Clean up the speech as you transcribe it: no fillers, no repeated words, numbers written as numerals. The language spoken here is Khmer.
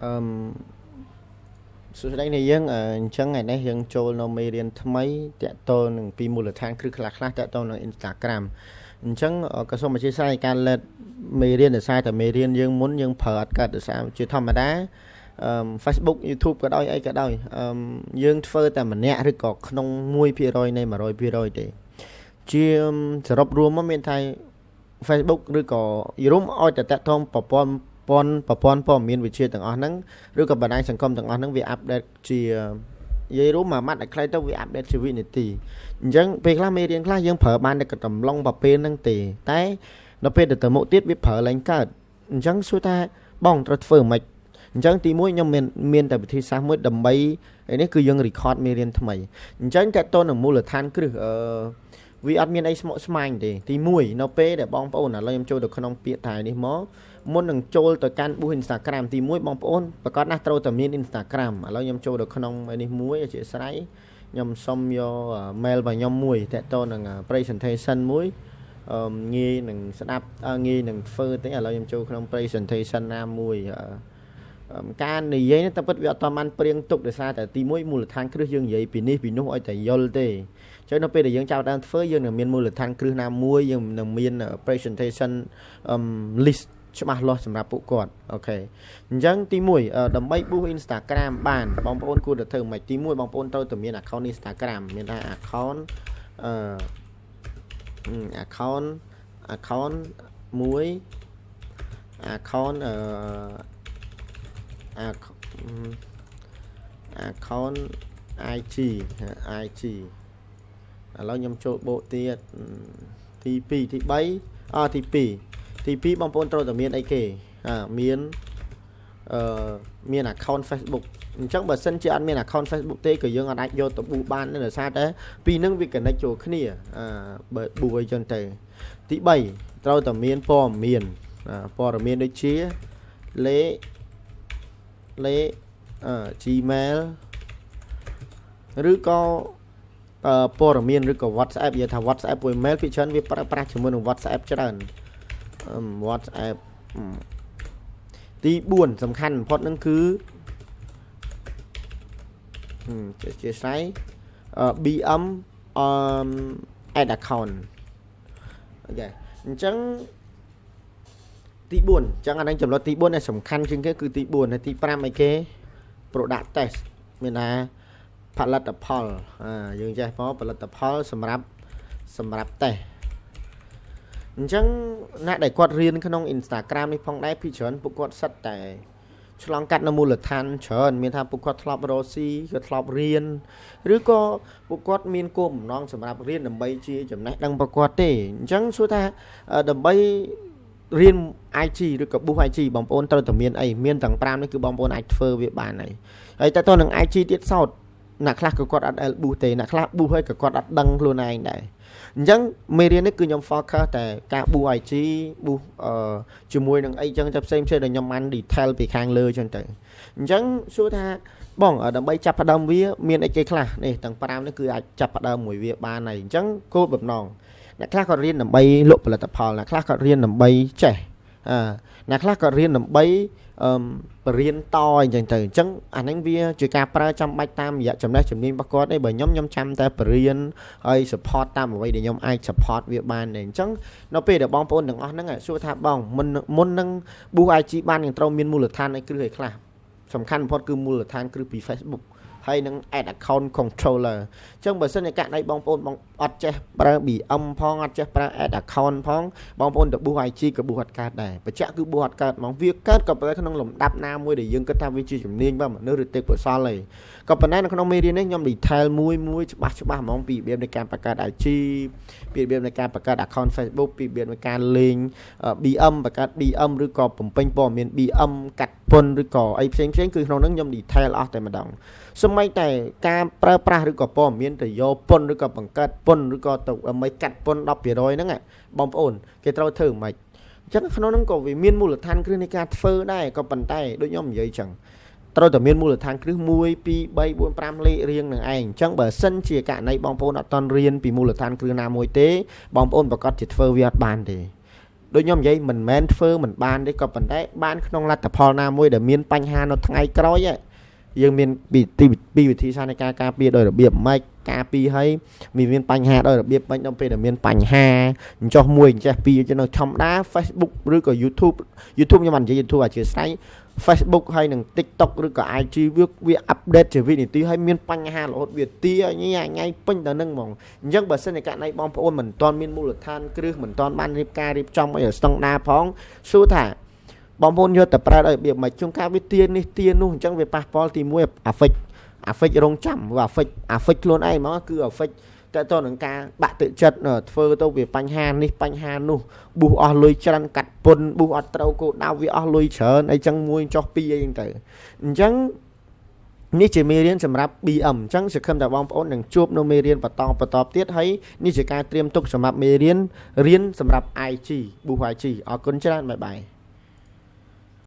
um, សួស្តីនេះយើងអញ្ចឹងថ្ងៃនេះយើងចូលនៅមេរៀនថ្មីតាក់ទងនឹងពីមូលដ្ឋានគ្រឹះខ្លះៗតាក់ទងនឹង Instagram អញ្ចឹងក៏សូមអធិស្ឋានការលេតមេរៀនដោយសារតែមេរៀនយើងមុនយើងប្រើអត់កើតដោយសារជាធម្មតាFacebook YouTube ក៏ដោយអីក៏ដោយយើងធ្វើតែម្នាក់ឬក៏ក្នុង1%នៃ100%ទេជាសរុបរួមមកមានថា Facebook ឬក៏យរុំឲ្យតែតាក់ទងប្រព័ន្ធព័ត៌មានវិទ្យាទាំងអស់ហ្នឹងឬក៏បណ្ដាញសង្គមទាំងអស់ហ្នឹងវាអាប់ដេតជានិយាយរួមមួយម៉ាត់ឲ្យខ្លីទៅវាអាប់ដេតជាវិនាទីអញ្ចឹងពេលខ្លះមេរៀនខ្លះយើងប្រើបានតែកំឡុងប្រពេលហ្នឹងទេតែដល់ពេលទៅមុខទៀតវាប្រើឡើងកើតអញ្ចឹងសួរថាបងត្រូវធ្វើម៉េចអញ្ចឹងទី1ខ្ញុំមានតែវិធីសាស្ត្រមួយដើម្បីនេះគឺយើង record មេរៀនថ្មីអញ្ចឹងតើតើនឹងមូលដ្ឋានគ្រឹះវាអត់មានអីស្មុគស្មាញទេទី1នៅពេលដែលបងប្អូនឥឡូវខ្ញុំចូលទៅក្នុងពាក្យថៃនេះមកមុននឹងចូលទៅកាន់ boost Instagram ទី1បងប្អូនប្រកាសណាស់ត្រូវតែមាន Instagram ឥឡូវខ្ញុំចូលទៅក្នុងនេះមួយអធិស្ឋានខ្ញុំសុំយក mail របស់ខ្ញុំមួយតើតើនឹង presentation មួយងាយនឹងស្ដាប់ងាយនឹងធ្វើទេឥឡូវខ្ញុំចូលក្នុង presentation ណាមួយការនិយាយនេះតែពិតវាអត់តាមបានព្រៀងទុកដោយសារតែទី1មូលដ្ឋានគ្រឹះយើងនិយាយពីនេះពីនោះឲ្យតែយល់ទេអញ្ចឹងនៅពេលដែលយើងចាប់ដើមធ្វើយើងនឹងមានមូលដ្ឋានគ្រឹះណាមួយយើងនឹងមាន presentation list ច្បាស់លាស់សម្រាប់ពួកគាត់អូខេអញ្ចឹងទី1ដើម្បី boost Instagram បានបងប្អូនគួរតែធ្វើម៉េចទី1បងប្អូនត្រូវតែមាន account Instagram មានថា account account មួយ account account IG ឥឡូវខ្ញុំចូលបូកទៀតទី2ទី3ទី2បងប្អូនត្រូវតែមានអីគេមាន account Facebook អញ្ចឹងបើសិនជាអត់មាន account Facebook ទេក៏យើងអាចយកទៅប៊ូបានដោយសារតែពីរនឹងវា connect ចូលគ្នាបើប៊ូអីចឹងទៅទី3ត្រូវតែមានព័ត៌មានដូចជាលេខGmail ឬក៏ព័ត៌មានឬក៏ WhatsApp និយាយថា WhatsApp មួយ mail ពីច្រើនវាប្រើប្រាស់ជាមួយនឹង WhatsApp ច្រើន WhatsApp ទី4សំខាន់បំផុតនឹងគឺជាស្អីBM add account អូខេអញ្ចឹងទី4អញ្ចឹងអានឹងចំណុចទី4ដែលសំខាន់ជាងគេគឺទី4ហើយទី5អីគេ product test មានថាផលិតផលយើងចេះផងផលិតផលសម្រាប់តេស្តអញ្ចឹងអ្នកដែលគាត់រៀនក្នុង Instagram នេះផងដែរពីច្រើនពួកគាត់សិតតែឆ្លងកាត់នៅមូលដ្ឋានច្រើនមានថាពួកគាត់ធ្លាប់រកស៊ីក៏ធ្លាប់រៀនឬក៏ពួកគាត់មានគោលបំណងសម្រាប់រៀនដើម្បីជាចំណេះដឹងរបស់គាត់ទេអញ្ចឹងសួរថាដើម្បីរៀន IG ឬក៏ boost IG បងប្អូនត្រូវតែមានអីមានទាំង5នេះគឺបងប្អូនអាចធ្វើវាបានហើយតែតើនឹង IG ទៀតសោតអ្នកខ្លះក៏គាត់អត់ boost ទេអ្នកខ្លះ boost ហើយក៏គាត់អត់ដឹងខ្លួនឯងដែរអញ្ចឹងមេរៀននេះគឺខ្ញុំ focus តែការ boost IG boost ជាមួយនឹងអីចឹងតែផ្សេងៗដែលខ្ញុំបាន detail ពីខាងលើចឹងទៅអញ្ចឹងសួរថាបងដើម្បីចាប់ផ្ដើមវាមានអីគេខ្លះនេះទាំង5នេះគឺអាចចាប់ផ្ដើមមួយវាបានហើយអញ្ចឹងគោលបំណងអ្នកខ្លះគាត់រៀនដើម្បីលក់ផលិតផលអ្នកខ្លះគាត់រៀនដើម្បីចេះអ្នកខ្លះគាត់រៀនដើម្បីបរៀនតអញ្ចឹងទៅអញ្ចឹងអាហ្នឹងវាជាការប្រើចាំបាច់តាមរយៈចំណេះជំនាញរបស់គាត់ទេបើខ្ញុំចាំតែបរៀនហើយ support តាមអ្វីដែលខ្ញុំអាច support វាបានទេអញ្ចឹងនៅពេលដែលបងប្អូនទាំងអស់ហ្នឹងសួរថាបងមុននឹង boost IG បានយើងត្រូវមានមូលដ្ឋានអីគ្រឹះអីខ្លះសំខាន់បំផុតគឺមូលដ្ឋានគ្រឹះពី Facebook ហើយនឹង add account controller អញ្ចឹងបើសិនជាករណីបងប្អូនអត់ចេះប្រើ BM ផងអត់ចេះប្រើ add account ផងបងប្អូនទៅ boost IG ក៏ boost អត់កើតដែរបញ្ជាក់គឺ boost អត់កើតហ្មងវាកើតក៏ប៉ុន្តែក្នុងលំដាប់ណាមួយដែលយើងគិតថាវាជាជំនាញរបស់មនុស្សឬទេពកោសល្យឯងក៏ប៉ុន្តែនៅក្នុងមេរៀននេះខ្ញុំ detail មួយច្បាស់ហ្មងពីរបៀបនៃការបង្កើត IG ពីរបៀបនៃការបង្កើត account Facebook ពីរបៀបនៃការលេង BM បង្កើត BM ឬក៏បំពេញព័ត៌មាន BM កាត់ពន្ធឬក៏អីផ្សេងៗគឺក្នុងនោះខ្ញុំ detail អស់តែម្ដងសូម្បីតែការប្រើប្រាស់ឬក៏ព័ត៌មានទៅយកពន្ធឬក៏បង្កើតពន្ធឬក៏ទៅមិនកាត់ពន្ធ 10% ហ្នឹងបងប្អូនគេត្រូវធ្វើមិនអញ្ចឹងក្នុងហ្នឹងក៏វាមានមូលដ្ឋានគ្រឹះនៃការធ្វើដែរក៏ប៉ុន្តែដូចខ្ញុំនិយាយអញ្ចឹងត្រូវតែមានមូលដ្ឋានគ្រឹះ1 2 3 4 5លេខរៀងនឹងឯងអញ្ចឹងបើសិនជាករណីបងប្អូនអត់តន់រៀនពីមូលដ្ឋានគ្រឹះណាមួយទេបងប្អូនប្រកាសជាធ្វើវាអត់បានទេ ដូចខ្ញុំនិយាយមិនមែនធ្វើមិនបានទេក៏ប៉ុន្តែបានក្នុងលទ្ធផលណាមួយដែលមានបញ្ហានៅថ្ងៃក្រោយយើងមានពីវិធីសាស្ត្រនៃការការពារដោយរបៀបម៉េចការពារឲ្យមានបញ្ហាដោយរបៀបបាញ់ដល់ពេលដែលមានបញ្ហាអញ្ចោះមួយអញ្ចេះពីរទៅនៅធម្មតា Facebook ឬក៏ YouTube ខ្ញុំមិននិយាយ YouTube អធិស្ឋាន Facebook ហើយនឹង TikTok ឬក៏ IG វា update ជាវិនាទីហើយមានបញ្ហារហូតវាទាថ្ងៃពេញទៅនឹងហ្មងអញ្ចឹងបើសិនជាករណីបងប្អូនមិនទាន់មានមូលដ្ឋានគ្រឹះមិនទាន់បានរៀបចំឲ្យស្តង់ដារផងសួរថាបងប្អូនយកតែប្រើឲ្យរបៀបមិនជួនកាលវាទានេះទានោះអញ្ចឹងវាប៉ះពាល់ទី1 affect រងចាំវា affect ខ្លួនឯងហ្មងគឺ affect តើតើនឹងការបាក់ទឹកចិត្តធ្វើទៅវាបញ្ហានេះបញ្ហានោះប៊ូសអស់លុយច្រើនកាត់ពុនប៊ូសអត់ត្រូវគោលដៅវាអស់លុយច្រើនអីចឹងមួយចុះពីរអីចឹងទៅអញ្ចឹងនេះជាមេរៀនសម្រាប់ BM អញ្ចឹងសង្ឃឹមថាបងប្អូននឹងជួបនៅមេរៀនបន្តទៀតហើយនេះជាការត្រៀមទុកសម្រាប់មេរៀនសម្រាប់ IG ប៊ូស IG អរគុណច្រើនបាយបាយ